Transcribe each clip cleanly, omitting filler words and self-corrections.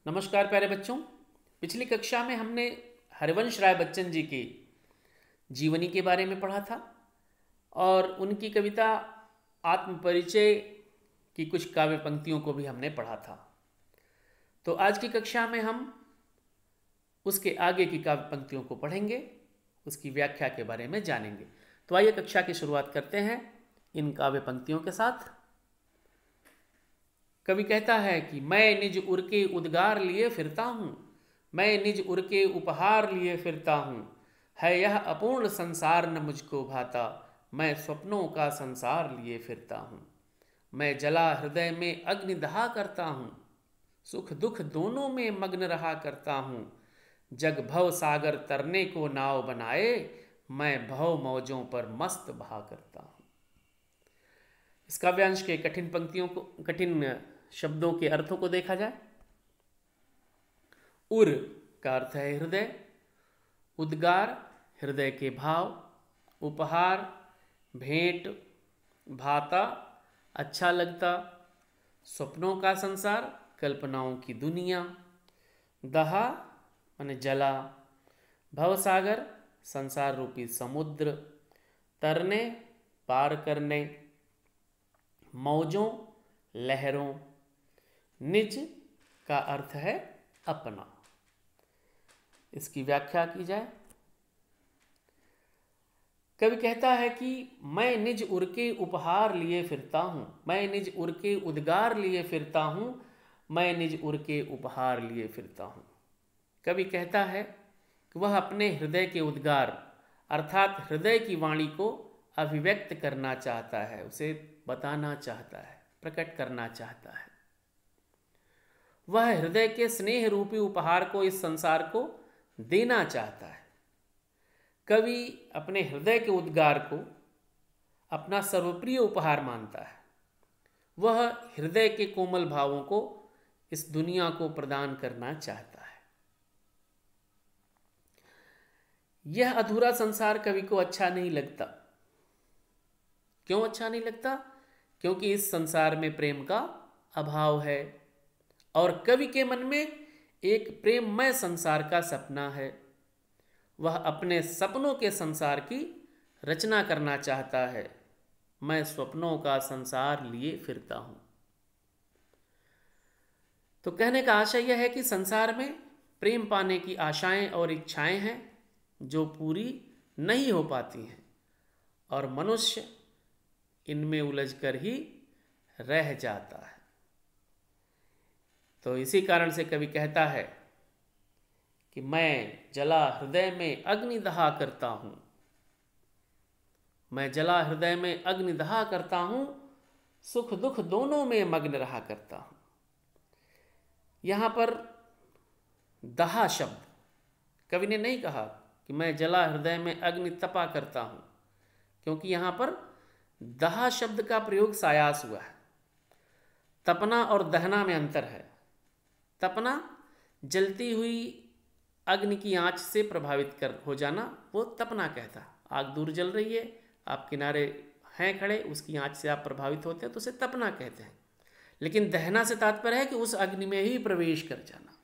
नमस्कार प्यारे बच्चों। पिछली कक्षा में हमने हरिवंश राय बच्चन जी की जीवनी के बारे में पढ़ा था और उनकी कविता आत्मपरिचय की कुछ काव्य पंक्तियों को भी हमने पढ़ा था। तो आज की कक्षा में हम उसके आगे की काव्य पंक्तियों को पढ़ेंगे, उसकी व्याख्या के बारे में जानेंगे। तो आइए कक्षा की शुरुआत करते हैं इन काव्य पंक्तियों के साथ। कवि कहता है कि मैं निज उर के उद्गार लिए फिरता हूँ, मैं निज उर के उपहार लिए फिरता हूँ, है यह अपूर्ण संसार न मुझको भाता, मैं स्वप्नों का संसार लिए फिरता हूँ। मैं जला हृदय में अग्नि दहा करता हूँ, सुख दुख दोनों में मग्न रहा करता हूँ। जग भव सागर तरने को नाव बनाए, मैं भव मौजों पर मस्त बहा करता हूँ। इस काव्यांश के कठिन शब्दों के अर्थों को देखा जाए। उर का अर्थ है हृदय, उद्गार हृदय के भाव, उपहार भेंट, भाता अच्छा लगता, स्वप्नों का संसार कल्पनाओं की दुनिया, दहा माने जला, भवसागर संसार रूपी समुद्र, तरने पार करने, मौजों लहरों, निज का अर्थ है अपना। इसकी व्याख्या की जाए। कवि कहता है कि मैं निज उर के उपहार लिए फिरता हूँ, मैं निज उर के उद्गार लिए फिरता हूँ, मैं निज उर के उपहार लिए फिरता हूँ। कवि कहता है कि वह अपने हृदय के उद्गार अर्थात हृदय की वाणी को अभिव्यक्त करना चाहता है, उसे बताना चाहता है, प्रकट करना चाहता है। वह हृदय के स्नेह रूपी उपहार को इस संसार को देना चाहता है। कवि अपने हृदय के उद्गार को अपना सर्वप्रिय उपहार मानता है। वह हृदय के कोमल भावों को इस दुनिया को प्रदान करना चाहता है। यह अधूरा संसार कवि को अच्छा नहीं लगता। क्यों अच्छा नहीं लगता? क्योंकि इस संसार में प्रेम का अभाव है और कवि के मन में एक प्रेममय संसार का सपना है। वह अपने सपनों के संसार की रचना करना चाहता है। मैं स्वप्नों का संसार लिए फिरता हूं। तो कहने का आशय यह है कि संसार में प्रेम पाने की आशाएं और इच्छाएं हैं जो पूरी नहीं हो पाती हैं और मनुष्य इनमें उलझकर ही रह जाता है। तो इसी कारण से कवि कहता है कि मैं जला हृदय में अग्नि दहा करता हूं, मैं जला हृदय में अग्नि दहा करता हूं, सुख दुख दोनों में मग्न रहा करता हूं। यहां पर दहा शब्द कवि ने नहीं कहा कि मैं जला हृदय में अग्नि तपा करता हूं, क्योंकि यहां पर दहा शब्द का प्रयोग सायास हुआ है। तपना और दहना में अंतर है। तपना जलती हुई अग्नि की आंच से प्रभावित हो जाना, वो तपना कहता। आग दूर जल रही है, आप किनारे हैं खड़े, उसकी आंच से आप प्रभावित होते हैं तो उसे तपना कहते हैं। लेकिन दहना से तात्पर्य है कि उस अग्नि में ही प्रवेश कर जाना।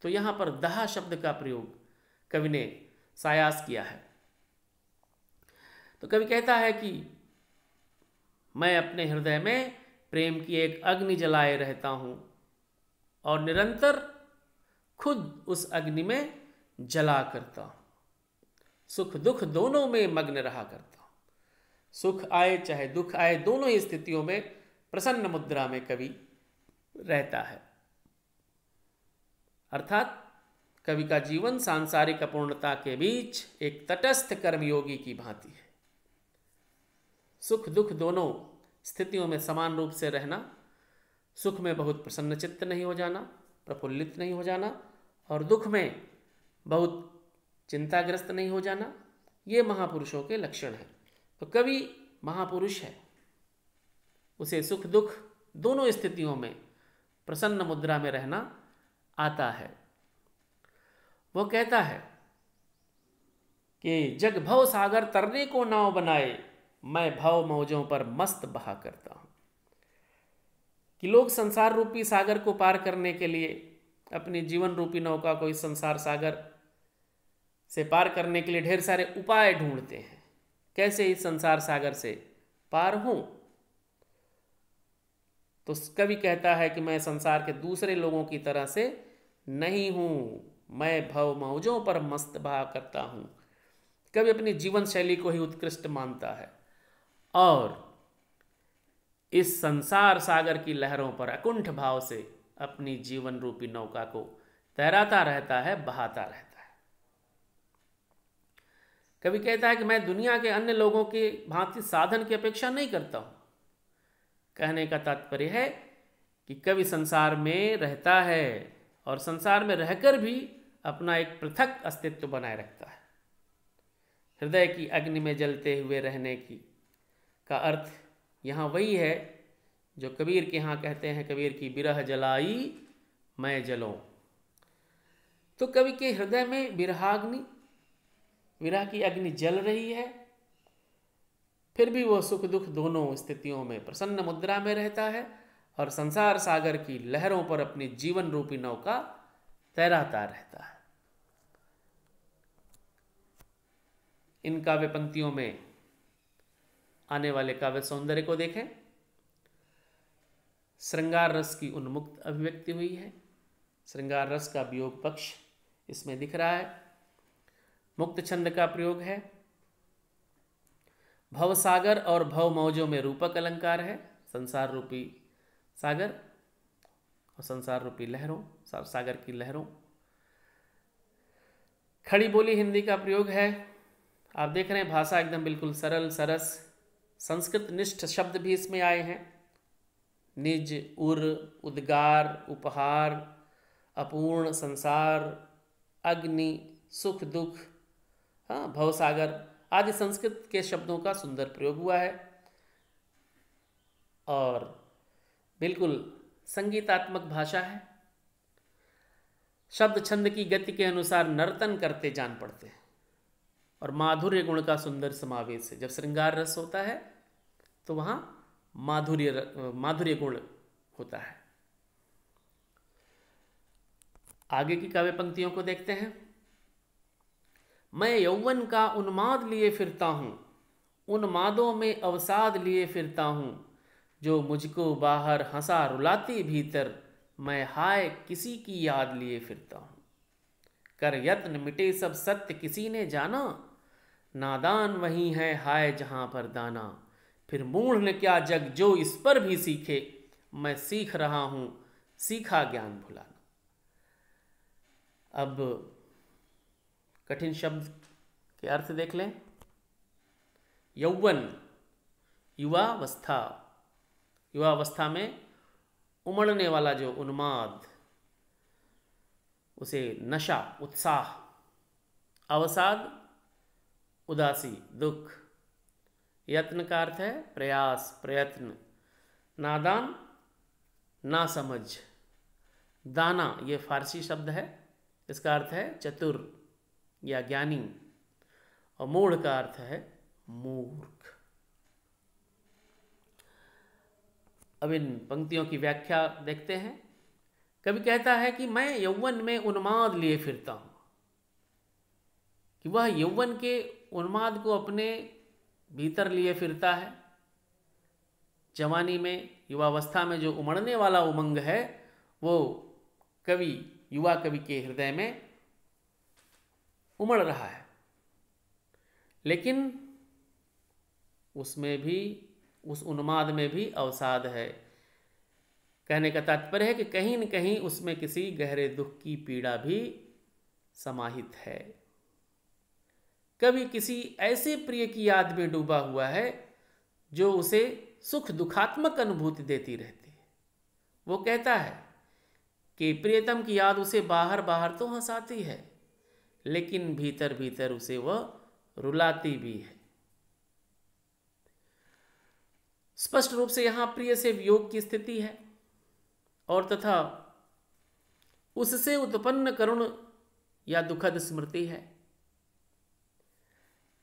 तो यहां पर दहा शब्द का प्रयोग कवि ने सायास किया है। तो कवि कहता है कि मैं अपने हृदय में प्रेम की एक अग्नि जलाए रहता हूं और निरंतर खुद उस अग्नि में जला करता हूं। सुख दुख दोनों में मग्न रहा करता हूं। सुख आए चाहे दुख आए, दोनों ही स्थितियों में प्रसन्न मुद्रा में कवि रहता है। अर्थात कवि का जीवन सांसारिक अपूर्णता के बीच एक तटस्थ कर्मयोगी की भांति है। सुख दुख दोनों स्थितियों में समान रूप से रहना, सुख में बहुत प्रसन्नचित्त नहीं हो जाना, प्रफुल्लित नहीं हो जाना, और दुख में बहुत चिंताग्रस्त नहीं हो जाना, ये महापुरुषों के लक्षण हैं। तो कवि महापुरुष है, उसे सुख दुख दोनों स्थितियों में प्रसन्न मुद्रा में रहना आता है। वो कहता है कि जग भव सागर तरने को नाव बनाए, मैं भव मौजों पर मस्त बहा करता हूं। कि लोग संसार रूपी सागर को पार करने के लिए अपनी जीवन रूपी नौका को इस संसार सागर से पार करने के लिए ढेर सारे उपाय ढूंढते हैं, कैसे इस संसार सागर से पार हों। तो कवि कहता है कि मैं संसार के दूसरे लोगों की तरह से नहीं हूँ, मैं भव मौजों पर मस्त बहा करता हूँ। कवि अपनी जीवन शैली को ही उत्कृष्ट मानता है और इस संसार सागर की लहरों पर अकुंठ भाव से अपनी जीवन रूपी नौका को तैराता रहता है, बहाता रहता है। कवि कहता है कि मैं दुनिया के अन्य लोगों के भांति साधन की अपेक्षा नहीं करता हूँ। कहने का तात्पर्य है कि कवि संसार में रहता है और संसार में रहकर भी अपना एक पृथक अस्तित्व बनाए रखता है। हृदय की अग्नि में जलते हुए रहने की का अर्थ यहाँ वही है जो कबीर के यहाँ कहते हैं, कबीर की बिरह जलाई मैं जलूं। तो कवि के हृदय में विरह की अग्नि जल रही है, फिर भी वो सुख दुख दोनों स्थितियों में प्रसन्न मुद्रा में रहता है और संसार सागर की लहरों पर अपनी जीवन रूपी नौका तैराता रहता है। इन काव्य पंक्तियों में आने वाले काव्य सौंदर्य को देखें। श्रृंगार रस की उन्मुक्त अभिव्यक्ति हुई है, श्रृंगार रस का वियोग पक्ष इसमें दिख रहा है। मुक्त छंद का प्रयोग है, भव सागर और भव मौजों में रूपक अलंकार है, संसार रूपी सागर और संसार रूपी लहरों, सागर की लहरों। खड़ी बोली हिंदी का प्रयोग है। आप देख रहे हैं भाषा एकदम बिल्कुल सरल सरस, संस्कृत निष्ठ शब्द भी इसमें आए हैं। निज, उर, उद्गार, उपहार, अपूर्ण, संसार, अग्नि, सुख दुख, हाँ, भवसागर आदि संस्कृत के शब्दों का सुंदर प्रयोग हुआ है और बिल्कुल संगीतात्मक भाषा है। शब्द छंद की गति के अनुसार नर्तन करते जान पड़ते हैं और माधुर्य गुण का सुंदर समावेश है। जब श्रृंगार रस होता है तो वहाँ माधुर्य गुण होता है। आगे की काव्य पंक्तियों को देखते हैं। मैं यौवन का उन्माद लिए फिरता हूँ, उन्मादों में अवसाद लिए फिरता हूँ, जो मुझको बाहर हंसा रुलाती भीतर, मैं हाय किसी की याद लिए फिरता हूँ। कर यत्न मिटे सब सत्य किसी ने जाना, नादान वही है हाय जहाँ पर दाना, फिर मूढ़ ने क्या जग जो इस पर भी सीखे, मैं सीख रहा हूँ सीखा ज्ञान भुलाना। अब कठिन शब्द के अर्थ देख लें। यौवन, युवावस्था, युवावस्था में उमड़ने वाला जो उन्माद, उसे नशा, उत्साह। अवसाद, उदासी, दुख। यत्न का अर्थ है प्रयास, प्रयत्न। नादान, नासमझ। दाना ये फारसी शब्द है, इसका अर्थ है चतुर या ज्ञानी, और मूढ़ का अर्थ है मूर्ख। अब इन पंक्तियों की व्याख्या देखते हैं। कवि कहता है कि मैं यौवन में उन्माद लिए फिरता हूं, कि वह यौवन के उन्माद को अपने भीतर लिए फिरता है। जवानी में, युवावस्था में जो उमड़ने वाला उमंग है वो युवा कवि के हृदय में उमड़ रहा है, लेकिन उसमें भी, उस उन्माद में भी अवसाद है। कहने का तात्पर्य है कि कहीं न कहीं उसमें किसी गहरे दुख की पीड़ा भी समाहित है। कभी किसी ऐसे प्रिय की याद में डूबा हुआ है जो उसे सुख दुखात्मक अनुभूति देती रहती है। वो कहता है कि प्रियतम की याद उसे बाहर बाहर तो हंसाती है, लेकिन भीतर भीतर उसे वह रुलाती भी है। स्पष्ट रूप से यहां प्रिय से वियोग की स्थिति है और तथा उससे उत्पन्न करुण या दुखद स्मृति है।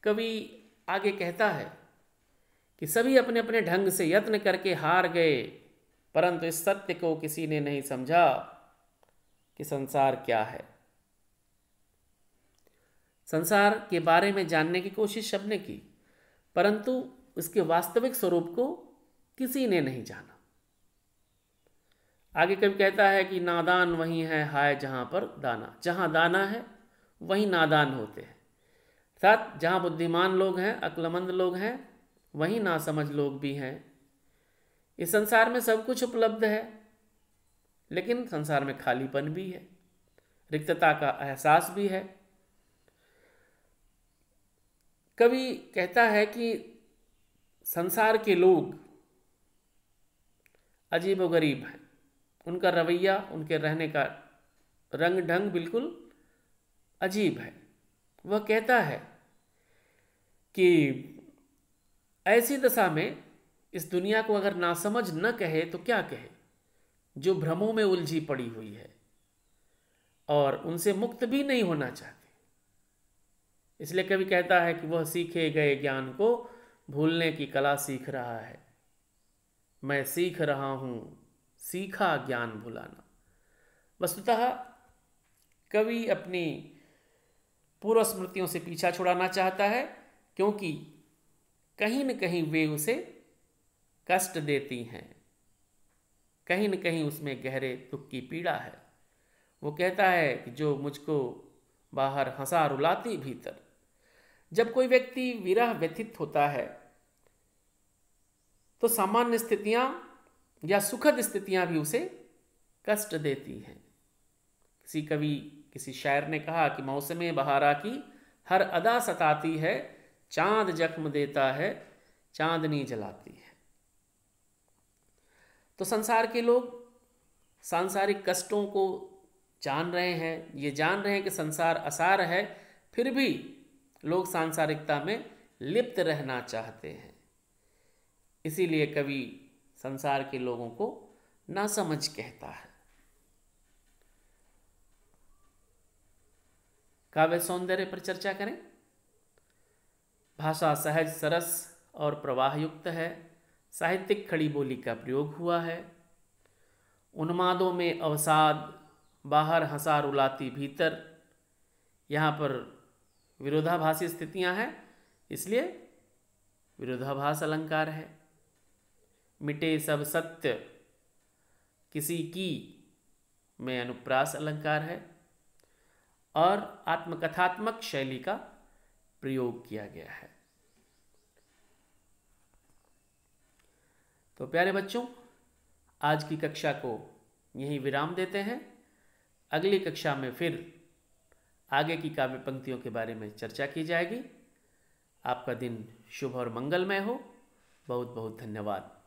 कवि आगे कहता है कि सभी अपने अपने ढंग से यत्न करके हार गए, परंतु इस सत्य को किसी ने नहीं समझा कि संसार क्या है। संसार के बारे में जानने की कोशिश सबने की, परंतु उसके वास्तविक स्वरूप को किसी ने नहीं जाना। आगे कभी कहता है कि नादान वही है हाय जहाँ पर दाना, जहाँ दाना है वहीं नादान होते हैं। अर्थात जहाँ बुद्धिमान लोग हैं, अक्लमंद लोग हैं, वहीं नासमझ लोग भी हैं। इस संसार में सब कुछ उपलब्ध है, लेकिन संसार में खालीपन भी है, रिक्तता का एहसास भी है। कवि कहता है कि संसार के लोग अजीब व गरीब हैं, उनका रवैया, उनके रहने का रंग ढंग बिल्कुल अजीब है। वह कहता है कि ऐसी दशा में इस दुनिया को अगर नासमझ न कहे तो क्या कहे, जो भ्रमों में उलझी पड़ी हुई है और उनसे मुक्त भी नहीं होना चाहती। इसलिए कवि कहता है कि वह सीखे गए ज्ञान को भूलने की कला सीख रहा है। मैं सीख रहा हूँ सीखा ज्ञान भुलाना। वस्तुतः कवि अपनी पूर्व स्मृतियों से पीछा छुड़ाना चाहता है, क्योंकि कहीं न कहीं वे उसे कष्ट देती हैं, कहीं न कहीं उसमें गहरे दुख की पीड़ा है। वो कहता है कि जो मुझको बाहर हंसा रुलाती भीतर। जब कोई व्यक्ति विरह व्यथित होता है तो सामान्य स्थितियां या सुखद स्थितियां भी उसे कष्ट देती हैं। किसी कवि, किसी शायर ने कहा कि मौसमे बहारा की हर अदा सताती है, चांद जख्म देता है चांदनी जलाती है। तो संसार के लोग सांसारिक कष्टों को जान रहे हैं, ये जान रहे हैं कि संसार असार है, फिर भी लोग सांसारिकता में लिप्त रहना चाहते हैं। इसीलिए कवि संसार के लोगों को नासमझ कहता है। काव्य सौंदर्य पर चर्चा करें। भाषा सहज, सरस और प्रवाह युक्त है। साहित्यिक खड़ी बोली का प्रयोग हुआ है। उन्मादों में अवसाद, बाहर हंसा रुलाती भीतर, यहाँ पर विरोधाभासी स्थितियां हैं, इसलिए विरोधाभास अलंकार है। मिटे सब सत्य किसी की में अनुप्रास अलंकार है और आत्मकथात्मक शैली का प्रयोग किया गया है। तो प्यारे बच्चों, आज की कक्षा को यहीं विराम देते हैं। अगली कक्षा में फिर आगे की काव्य पंक्तियों के बारे में चर्चा की जाएगी। आपका दिन शुभ और मंगलमय हो। बहुत बहुत धन्यवाद।